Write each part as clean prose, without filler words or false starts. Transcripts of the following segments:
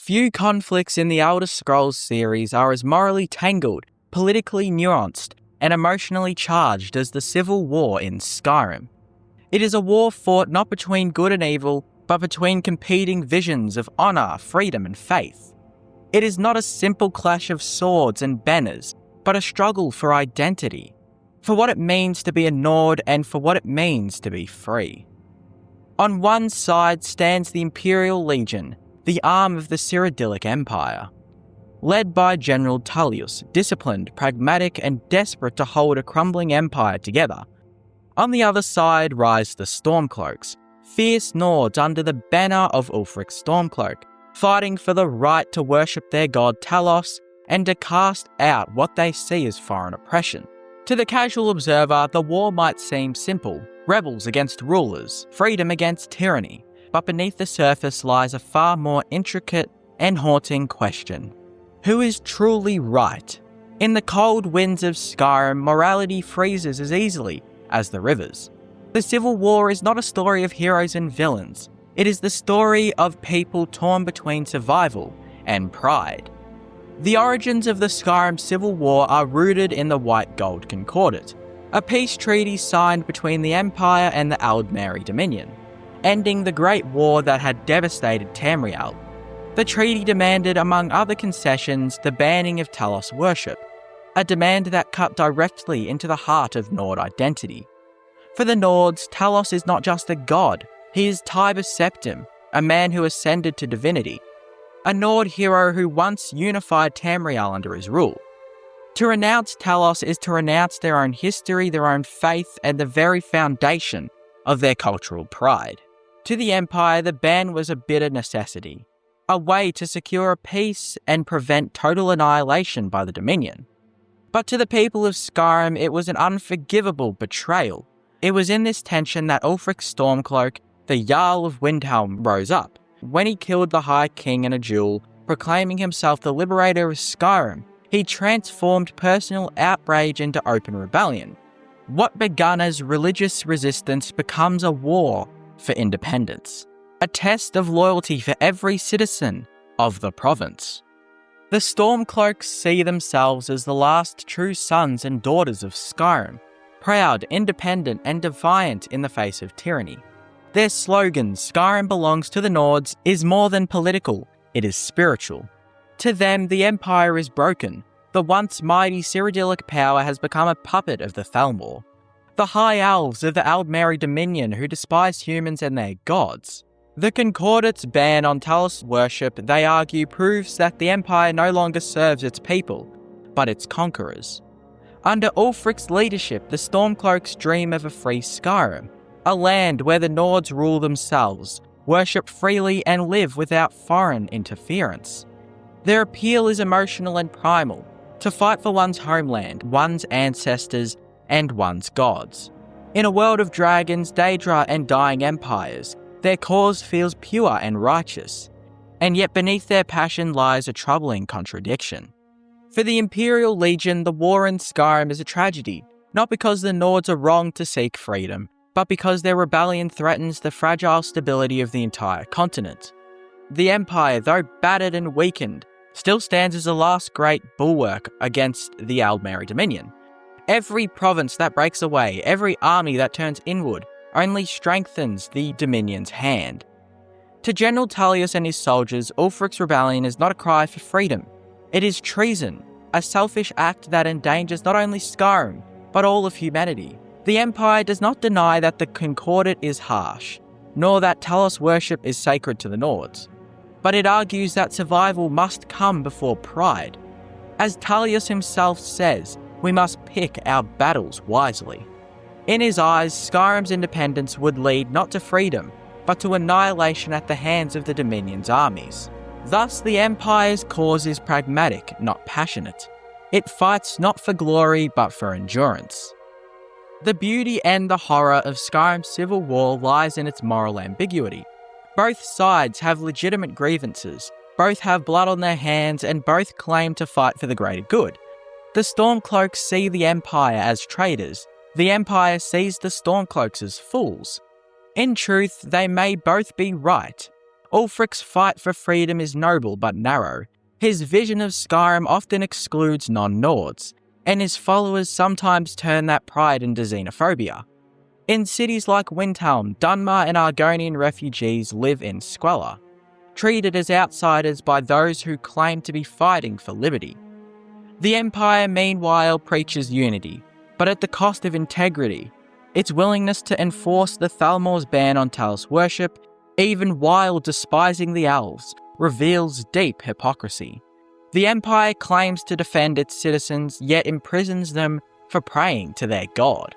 Few conflicts in the Elder Scrolls series are as morally tangled, politically nuanced, and emotionally charged as the civil war in Skyrim. It is a war fought not between good and evil, but between competing visions of honour, freedom, and faith. It is not a simple clash of swords and banners, but a struggle for identity, for what it means to be a Nord and for what it means to be free. On one side stands the Imperial Legion, the arm of the Cyrodiilic Empire. Led by General Tullius, disciplined, pragmatic, and desperate to hold a crumbling empire together. On the other side rise the Stormcloaks, fierce Nords under the banner of Ulfric Stormcloak, fighting for the right to worship their god Talos and to cast out what they see as foreign oppression. To the casual observer, the war might seem simple, rebels against rulers, freedom against tyranny, but beneath the surface lies a far more intricate and haunting question. Who is truly right? In the cold winds of Skyrim, morality freezes as easily as the rivers. The Civil War is not a story of heroes and villains. It is the story of people torn between survival and pride. The origins of the Skyrim Civil War are rooted in the White Gold Concordat, a peace treaty signed between the Empire and the Aldmeri Dominion, ending the Great War that had devastated Tamriel. The treaty demanded, among other concessions, the banning of Talos worship, a demand that cut directly into the heart of Nord identity. For the Nords, Talos is not just a god, he is Tibus Septim, a man who ascended to divinity, a Nord hero who once unified Tamriel under his rule. To renounce Talos is to renounce their own history, their own faith, and the very foundation of their cultural pride. To the Empire, the ban was a bitter necessity, a way to secure a peace and prevent total annihilation by the Dominion. But to the people of Skyrim, it was an unforgivable betrayal. It was in this tension that Ulfric Stormcloak, the Jarl of Windhelm, rose up, when he killed the High King in a duel, proclaiming himself the liberator of Skyrim. He transformed personal outrage into open rebellion. What begun as religious resistance becomes a war for independence, a test of loyalty for every citizen of the province. The Stormcloaks see themselves as the last true sons and daughters of Skyrim, proud, independent, and defiant in the face of tyranny. Their slogan, "Skyrim belongs to the Nords," is more than political, it is spiritual. To them, the Empire is broken. The once mighty Cyrodiilic power has become a puppet of the Thalmor, the High Elves of the Aldmeri Dominion who despise humans and their gods. The Concordat's ban on Talos worship, they argue, proves that the Empire no longer serves its people, but its conquerors. Under Ulfric's leadership, the Stormcloaks dream of a free Skyrim, a land where the Nords rule themselves, worship freely, and live without foreign interference. Their appeal is emotional and primal, to fight for one's homeland, one's ancestors, and one's gods. In a world of dragons, Daedra, and dying empires, their cause feels pure and righteous, and yet beneath their passion lies a troubling contradiction. For the Imperial Legion, the war in Skyrim is a tragedy, not because the Nords are wrong to seek freedom, but because their rebellion threatens the fragile stability of the entire continent. The Empire, though battered and weakened, still stands as the last great bulwark against the Aldmeri Dominion. Every province that breaks away, every army that turns inward, only strengthens the Dominion's hand. To General Tullius and his soldiers, Ulfric's rebellion is not a cry for freedom. It is treason, a selfish act that endangers not only Skyrim, but all of humanity. The Empire does not deny that the Concordat is harsh, nor that Talos worship is sacred to the Nords, but it argues that survival must come before pride. As Tullius himself says, we must pick our battles wisely. In his eyes, Skyrim's independence would lead not to freedom, but to annihilation at the hands of the Dominion's armies. Thus, the Empire's cause is pragmatic, not passionate. It fights not for glory, but for endurance. The beauty and the horror of Skyrim's civil war lies in its moral ambiguity. Both sides have legitimate grievances, both have blood on their hands, and both claim to fight for the greater good. The Stormcloaks see the Empire as traitors. The Empire sees the Stormcloaks as fools. In truth, they may both be right. Ulfric's fight for freedom is noble but narrow. His vision of Skyrim often excludes non-Nords, and his followers sometimes turn that pride into xenophobia. In cities like Windhelm, Dunmer and Argonian refugees live in squalor, treated as outsiders by those who claim to be fighting for liberty. The Empire, meanwhile, preaches unity, but at the cost of integrity. Its willingness to enforce the Thalmor's ban on Talos worship, even while despising the elves, reveals deep hypocrisy. The Empire claims to defend its citizens, yet imprisons them for praying to their god.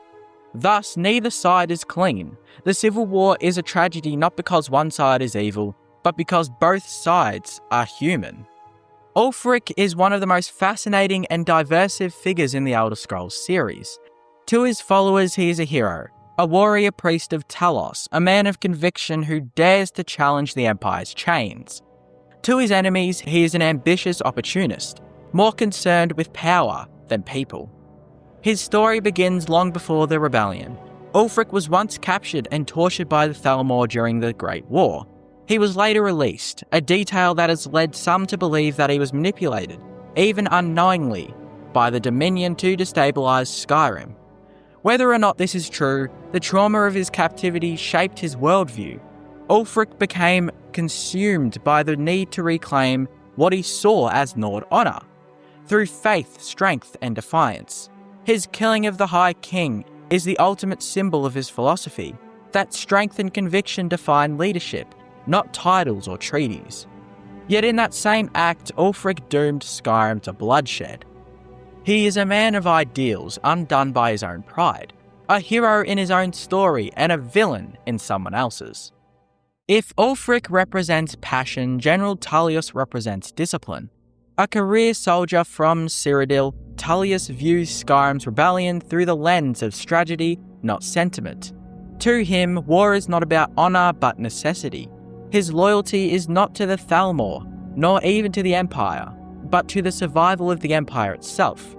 Thus, neither side is clean. The Civil War is a tragedy not because one side is evil, but because both sides are human. Ulfric is one of the most fascinating and diverse figures in the Elder Scrolls series. To his followers, he is a hero, a warrior priest of Talos, a man of conviction who dares to challenge the Empire's chains. To his enemies, he is an ambitious opportunist, more concerned with power than people. His story begins long before the rebellion. Ulfric was once captured and tortured by the Thalmor during the Great War. He was later released, a detail that has led some to believe that he was manipulated, even unknowingly, by the Dominion to destabilise Skyrim. Whether or not this is true, the trauma of his captivity shaped his worldview. Ulfric became consumed by the need to reclaim what he saw as Nord honour, through faith, strength and defiance. His killing of the High King is the ultimate symbol of his philosophy, that strength and conviction define leadership, not titles or treaties. Yet in that same act, Ulfric doomed Skyrim to bloodshed. He is a man of ideals, undone by his own pride, a hero in his own story and a villain in someone else's. If Ulfric represents passion, General Tullius represents discipline. A career soldier from Cyrodiil, Tullius views Skyrim's rebellion through the lens of strategy, not sentiment. To him, war is not about honour but necessity. His loyalty is not to the Thalmor, nor even to the Empire, but to the survival of the Empire itself.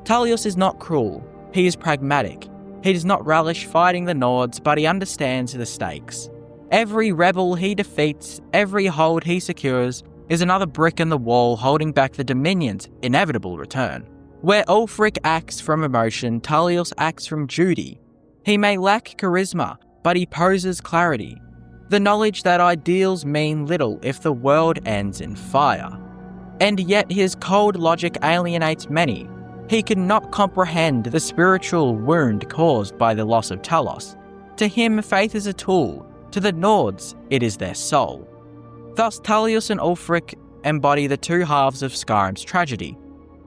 Tullius is not cruel, he is pragmatic. He does not relish fighting the Nords, but he understands the stakes. Every rebel he defeats, every hold he secures, is another brick in the wall holding back the Dominion's inevitable return. Where Ulfric acts from emotion, Tullius acts from duty. He may lack charisma, but he poses clarity. The knowledge that ideals mean little if the world ends in fire. And yet his cold logic alienates many. He cannot comprehend the spiritual wound caused by the loss of Talos. To him, faith is a tool. To the Nords, it is their soul. Thus, Tullius and Ulfric embody the two halves of Skyrim's tragedy.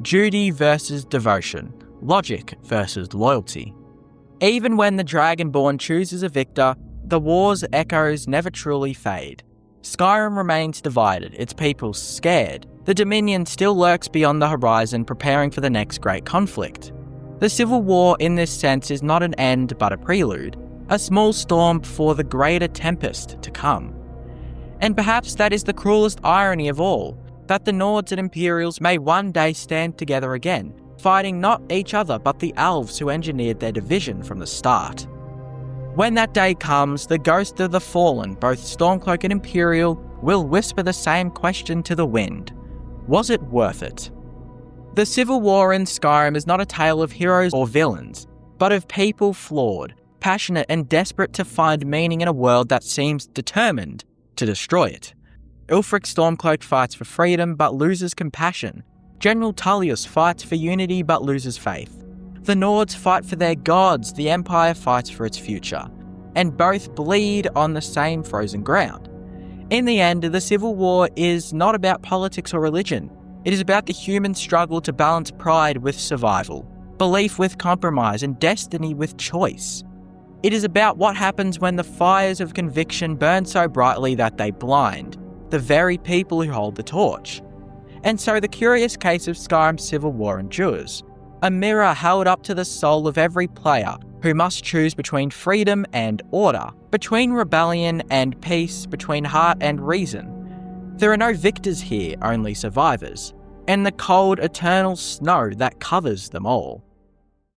Duty versus devotion, logic versus loyalty. Even when the Dragonborn chooses a victor, the war's echoes never truly fade. Skyrim remains divided, its people scared. The Dominion still lurks beyond the horizon, preparing for the next great conflict. The Civil War in this sense is not an end but a prelude, a small storm before the greater tempest to come. And perhaps that is the cruelest irony of all, that the Nords and Imperials may one day stand together again, fighting not each other but the elves who engineered their division from the start. When that day comes, the ghost of the fallen, both Stormcloak and Imperial, will whisper the same question to the wind. Was it worth it? The Civil War in Skyrim is not a tale of heroes or villains, but of people flawed, passionate and desperate to find meaning in a world that seems determined to destroy it. Ulfric Stormcloak fights for freedom but loses compassion. General Tullius fights for unity but loses faith. The Nords fight for their gods, the Empire fights for its future, and both bleed on the same frozen ground. In the end, the Civil War is not about politics or religion. It is about the human struggle to balance pride with survival, belief with compromise, and destiny with choice. It is about what happens when the fires of conviction burn so brightly that they blind the very people who hold the torch. And so the curious case of Skyrim's Civil War endures, a mirror held up to the soul of every player who must choose between freedom and order, between rebellion and peace, between heart and reason. There are no victors here, only survivors, and the cold, eternal snow that covers them all.